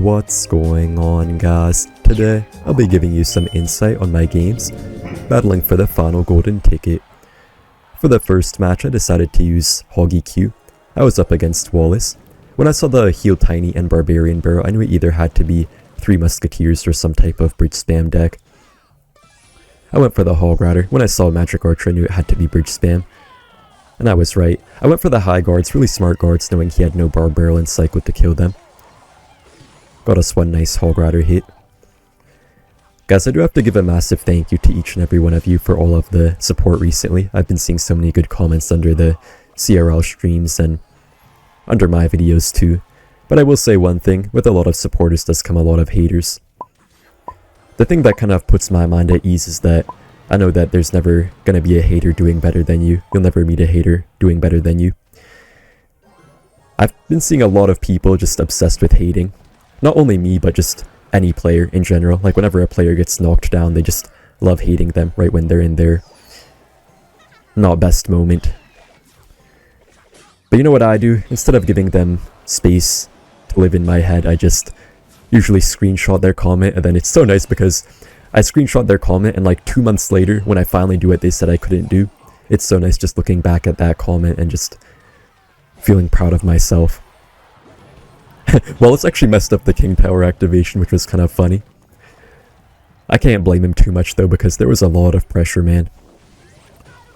What's going on, guys? Today, I'll be giving you some insight on my games, battling for the final golden ticket. For the first match, I decided to use Hog EQ. I was up against Wallace. When I saw the Heal Tiny and Barbarian Barrel, I knew it either had to be 3 Musketeers or some type of bridge spam deck. I went for the Hog Rider. When I saw Magic Archer, I knew it had to be bridge spam. And I was right. I went for the high guards, really smart guards, knowing he had no Bar Barrel and Cycle to kill them. Got us one nice Hog Rider hit. Guys, I do have to give a massive thank you to each and every one of you for all of the support recently. I've been seeing so many good comments under the CRL streams and under my videos too. But I will say one thing, with a lot of supporters does come a lot of haters. The thing that kind of puts my mind at ease is that I know that there's never gonna be a hater doing better than you. You'll never meet a hater doing better than you. I've been seeing a lot of people just obsessed with hating. Not only me, but just any player in general. Like whenever a player gets knocked down, they just love hating them right when they're in their not best moment. But you know what I do? Instead of giving them space to live in my head, I just usually screenshot their comment, and then it's so nice because I screenshot their comment and like 2 months later, when I finally do what they said I couldn't do, it's so nice just looking back at that comment and just feeling proud of myself. Well, it's actually messed up the King Tower activation, which was kind of funny. I can't blame him too much though, because there was a lot of pressure, man.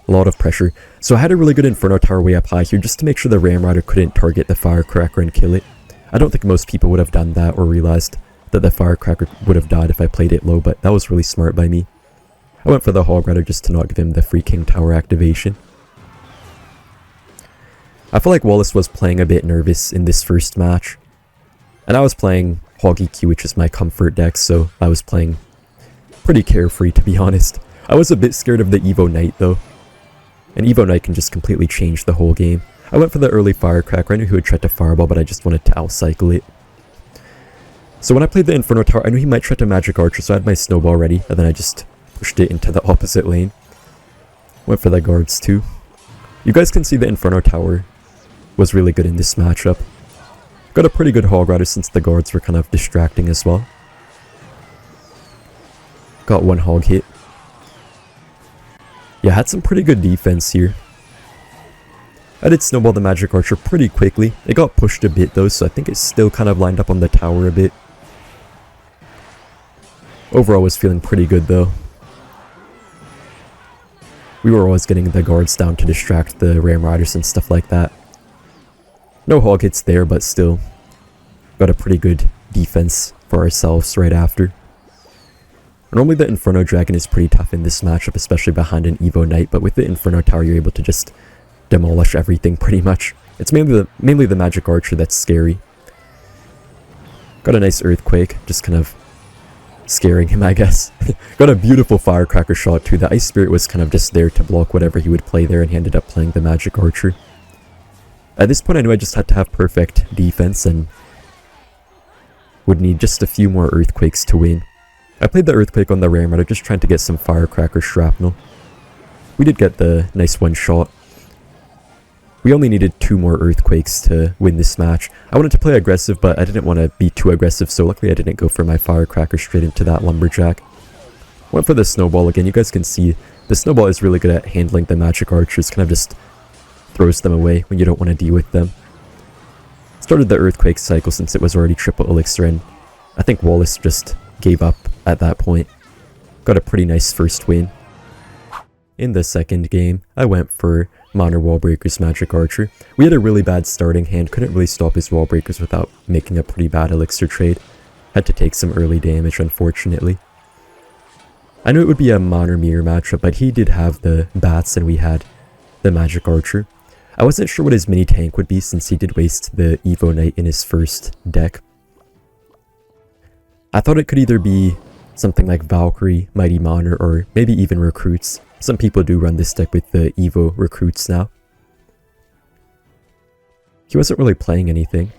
A lot of pressure. So I had a really good Inferno Tower way up high here, just to make sure the Ram Rider couldn't target the Firecracker and kill it. I don't think most people would have done that or realized that the Firecracker would have died if I played it low, but that was really smart by me. I went for the Hog Rider just to not give him the free King Tower activation. I feel like Wallace was playing a bit nervous in this first match. And I was playing Hog EQ, which is my comfort deck, so I was playing pretty carefree, to be honest. I was a bit scared of the Evo Knight, though. And Evo Knight can just completely change the whole game. I went for the early Firecracker. I knew he would try to Fireball, but I just wanted to outcycle it. So when I played the Inferno Tower, I knew he might try to Magic Archer, so I had my Snowball ready, and then I just pushed it into the opposite lane. Went for the guards, too. You guys can see the Inferno Tower was really good in this matchup. Got a pretty good Hog Rider since the guards were kind of distracting as well. Got one Hog hit. Yeah, had some pretty good defense here. I did Snowball the Magic Archer pretty quickly. It got pushed a bit though, so I think it's still kind of lined up on the tower a bit. Overall, was feeling pretty good though. We were always getting the guards down to distract the Ram Riders and stuff like that. No Hog hits there, but still got a pretty good defense for ourselves right after. Normally the Inferno Dragon is pretty tough in this matchup, especially behind an Evo Knight, but with the Inferno Tower you're able to just demolish everything pretty much. It's mainly the Magic Archer that's scary. Got a nice Earthquake, just kind of scaring him, I guess. Got a beautiful Firecracker shot too. The Ice Spirit was kind of just there to block whatever he would play there, and he ended up playing the Magic Archer. At this point I knew I just had to have perfect defense and would need just a few more Earthquakes to win. I played the Earthquake on the Ram Rider, just trying to get some Firecracker shrapnel. We did get the nice one shot. We only needed 2 more Earthquakes to win this match. I wanted to play aggressive, but I didn't want to be too aggressive, so luckily I didn't go for my Firecracker straight into that Lumberjack. Went for the Snowball again. You guys can see the Snowball is really good at handling the Magic Archers, kind of just throws them away when you don't want to deal with them. Started the Earthquake cycle since it was already triple Elixir, and I think Wallace just gave up at that point. Got a pretty nice first win. In the second game, I went for Minor Wallbreaker's Magic Archer. We had a really bad starting hand, couldn't really stop his Wallbreakers without making a pretty bad Elixir trade. Had to take some early damage, unfortunately. I knew it would be a Minor Mirror matchup, but he did have the Bats and we had the Magic Archer. I wasn't sure what his mini tank would be since he did waste the Evo Knight in his first deck. I thought it could either be something like Valkyrie, Mighty Miner, or maybe even Recruits. Some people do run this deck with the Evo Recruits now. He wasn't really playing anything.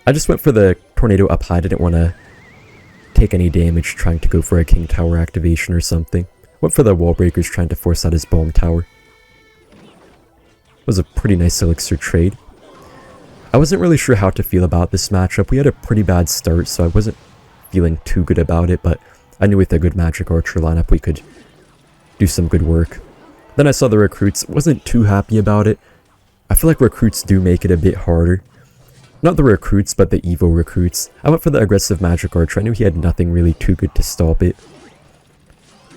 I just went for the Tornado up high. I didn't want to take any damage trying to go for a King Tower activation or something. Went for the Wallbreakers trying to force out his Bomb Tower. Was a pretty nice Elixir trade. I wasn't really sure how to feel about this matchup. We had a pretty bad start, so I wasn't feeling too good about it, but I knew with a good Magic Archer lineup we could do some good work. Then I saw the recruits, wasn't too happy about it. I feel like recruits do make it a bit harder. Not the recruits, but the Evo recruits. I went for the aggressive Magic Archer. I knew he had nothing really too good to stop it.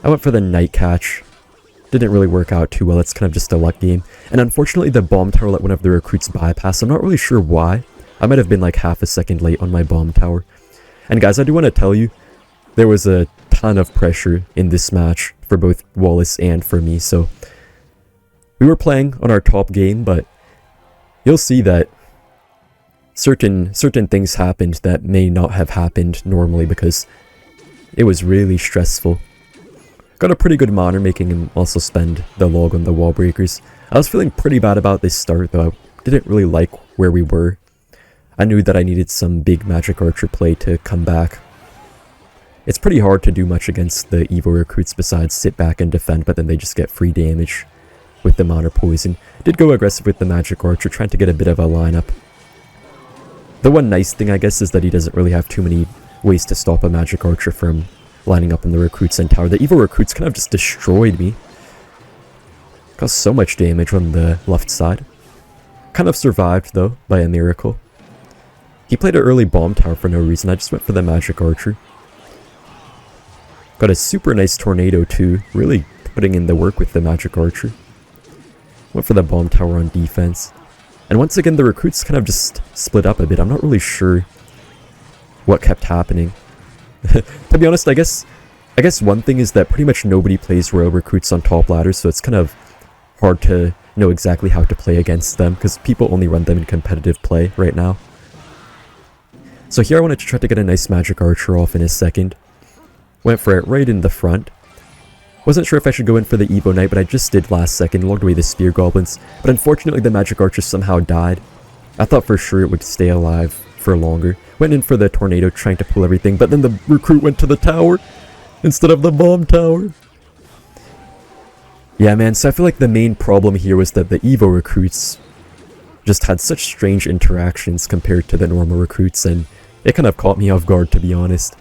I went for the Night Catch. Didn't really work out too well. It's kind of just a luck game. And unfortunately, the bomb tower let one of the recruits bypass. I'm not really sure why. I might have been like half a second late on my bomb tower. And guys, I do want to tell you, there was a ton of pressure in this match for both Wallace and for me. So we were playing on our top game, but you'll see that certain things happened that may not have happened normally because it was really stressful. Got a pretty good monitor, making him also spend the log on the wall breakers. I was feeling pretty bad about this start, though. I didn't really like where we were. I knew that I needed some big Magic Archer play to come back. It's pretty hard to do much against the Evo recruits besides sit back and defend, but then they just get free damage with the Monitor Poison. Did go aggressive with the Magic Archer, trying to get a bit of a lineup. The one nice thing, I guess, is that he doesn't really have too many ways to stop a Magic Archer from lining up in the recruits and tower. The Evo recruits kind of just destroyed me. Caused so much damage on the left side. Kind of survived, though, by a miracle. He played an early bomb tower for no reason. I just went for the Magic Archer. Got a super nice tornado, too. Really putting in the work with the Magic Archer. Went for the bomb tower on defense. And once again, the recruits kind of just split up a bit. I'm not really sure what kept happening. To be honest, I guess one thing is that pretty much nobody plays Royal Recruits on top ladders, so it's kind of hard to know exactly how to play against them, because people only run them in competitive play right now. So here I wanted to try to get a nice Magic Archer off in a second. Went for it right in the front. Wasn't sure if I should go in for the Evo Knight, but I just did last second, logged away the Spear Goblins. But unfortunately the Magic Archer somehow died. I thought for sure it would stay alive for longer. Went in for the tornado trying to pull everything, but then the recruit went to the tower instead of the bomb tower. Yeah, man, so I feel like the main problem here was that the Evo recruits just had such strange interactions compared to the normal recruits, and it kind of caught me off guard, to be honest.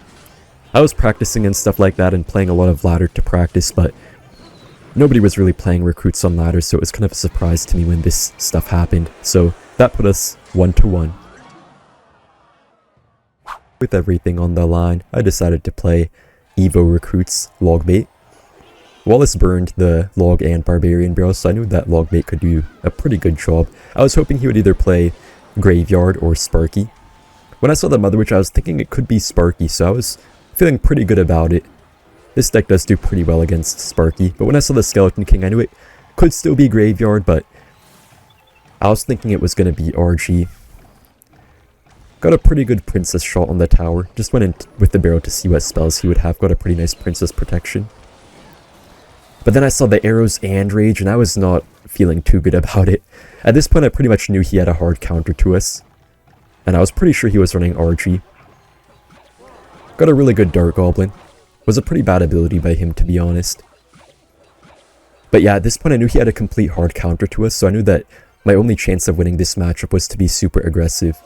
I was practicing and stuff like that and playing a lot of ladder to practice, but nobody was really playing recruits on ladders, so it was kind of a surprise to me when this stuff happened. So that put us 1-1. With everything on the line, I decided to play Evo Recruits Logbait. Wallace burned the Log and Barbarian barrels, so I knew that Logbait could do a pretty good job. I was hoping he would either play Graveyard or Sparky. When I saw the Mother Witch, I was thinking it could be Sparky, so I was feeling pretty good about it. This deck does do pretty well against Sparky, but when I saw the Skeleton King, I knew it could still be Graveyard, but I was thinking it was going to be RG. Got a pretty good Princess shot on the tower. Just went in with the barrel to see what spells he would have. Got a pretty nice Princess protection. But then I saw the arrows and rage, and I was not feeling too good about it. At this point, I pretty much knew he had a hard counter to us. And I was pretty sure he was running RG. Got a really good Dark Goblin. Was a pretty bad ability by him, to be honest. But yeah, at this point I knew he had a complete hard counter to us, so I knew that my only chance of winning this matchup was to be super aggressive.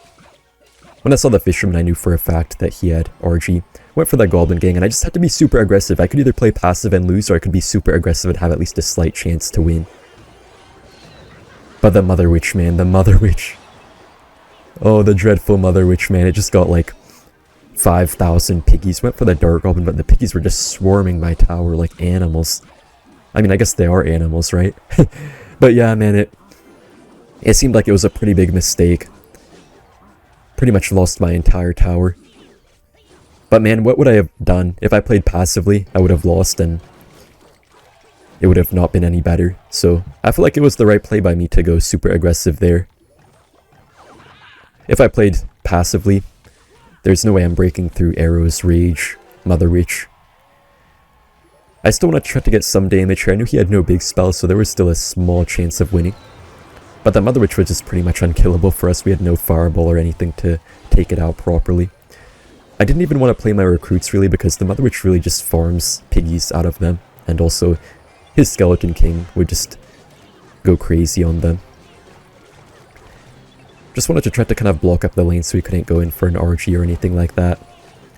When I saw the Fisherman, I knew for a fact that he had RG. Went for that Goblin Gang, and I just had to be super aggressive. I could either play passive and lose, or I could be super aggressive and have at least a slight chance to win. But the Mother Witch, man, the Mother Witch. Oh, the dreadful Mother Witch, man. It just got like 5,000 piggies. Went for the Dark Goblin, but the piggies were just swarming my tower like animals. I mean, I guess they are animals, right? But yeah, man, it seemed like it was a pretty big mistake. Pretty much lost my entire tower. But man, what would I have done? If I played passively, I would have lost, and it would have not been any better. So I feel like it was the right play by me to go super aggressive there. If I played passively, there's no way I'm breaking through arrows, rage, Mother Witch. I still want to try to get some damage here. I knew he had no big spells, so there was still a small chance of winning. But the Mother Witch was just pretty much unkillable for us. We had no fireball or anything to take it out properly. I didn't even want to play my recruits really, because the Mother Witch really just farms piggies out of them. And also, his Skeleton King would just go crazy on them. Just wanted to try to kind of block up the lane so we couldn't go in for an RG or anything like that.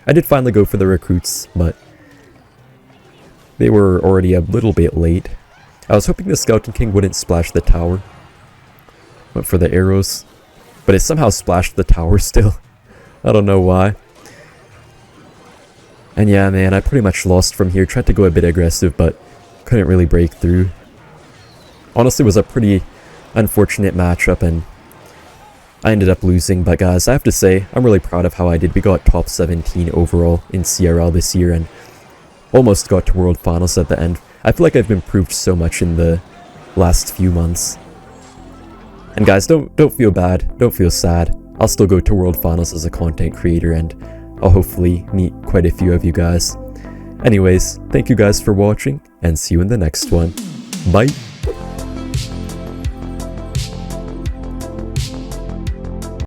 I did finally go for the recruits, but they were already a little bit late. I was hoping the Skeleton King wouldn't splash the tower. Went for the arrows, but it somehow splashed the tower still. I don't know why. And yeah, man, I pretty much lost from here. Tried to go a bit aggressive, but couldn't really break through. Honestly, it was a pretty unfortunate matchup, and I ended up losing. But guys, I have to say, I'm really proud of how I did. We got top 17 overall in CRL this year, and almost got to World Finals at the end. I feel like I've improved so much in the last few months. And guys, don't feel bad, don't feel sad. I'll still go to World Finals as a content creator, and I'll hopefully meet quite a few of you guys. Anyways, thank you guys for watching, and see you in the next one. Bye!